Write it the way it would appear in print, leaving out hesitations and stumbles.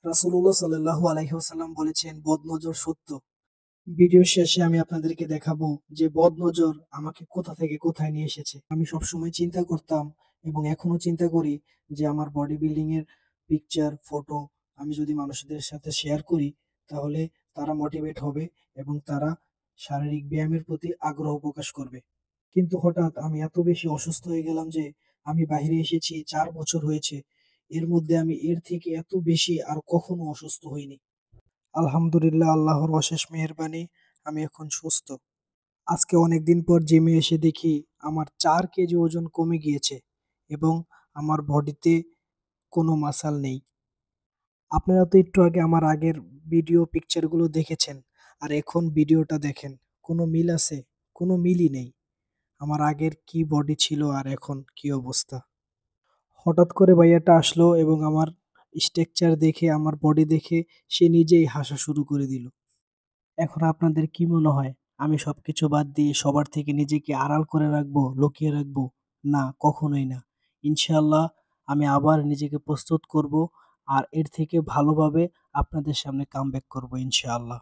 রাসূলুল্লাহ সাল্লাল্লাহু আলাইহি ওয়াসাল্লাম বলেছেন, বদনজর সত্য। ভিডিও শেষে আমি আপনাদেরকে দেখাবো যে বদনজর আমাকে কোথা থেকে কোথায় নিয়ে এসেছে। আমি সবসময় চিন্তা করতাম এবং এখনো চিন্তা করি যে আমার বডি বিল্ডিং এর পিকচার, ফটো আমি যদি মানুষদের সাথে শেয়ার করি তাহলে তারা মোটিভেট হবে এবং তারা শারীরিক ব্যায়ামের প্রতি আগ্রহ প্রকাশ করবে। কিন্তু হঠাৎ আমি এত বেশি অসুস্থ হয়ে গেলাম যে আমি বাইরে এসেছি ৪ বছর হয়েছে। এর মধ্যে আমি এর থেকে এত বেশি আর কখনো অসুস্থ হইনি। আলহামদুলিল্লাহ, আল্লাহর অশেষ মেহেরবানি আমি এখন সুস্থ। আজকে অনেকদিন পর জিমে এসে দেখি আমার ৪ কেজি ওজন কমে গিয়েছে এবং আমার বডিতে কোনো মাসল নেই। আপনারা তো একটু আগে আমার আগের ভিডিও পিকচারগুলো দেখেছেন আর এখন ভিডিওটা দেখেন। কোনো মিল আছে? কোনো মিলই নেই। আমার আগের কি বডি ছিল আর এখন কি অবস্থা। হঠাৎ করে ভাইয়াটা আসলো এবং আমার স্ট্রাকচার দেখে, আমার বডি দেখে সে নিজেই হাসা শুরু করে দিল। এখন আপনাদের কি মনে হয় আমি সবকিছু বাদ দিয়ে সবার থেকে নিজেকে আড়াল করে রাখবো, লুকিয়ে রাখবো? না, কখনোই না। ইনশাআল্লাহ আমি আবার নিজেকে প্রস্তুত করব আর এর থেকে ভালোভাবে আপনাদের সামনে কামব্যাক করব ইনশাআল্লাহ।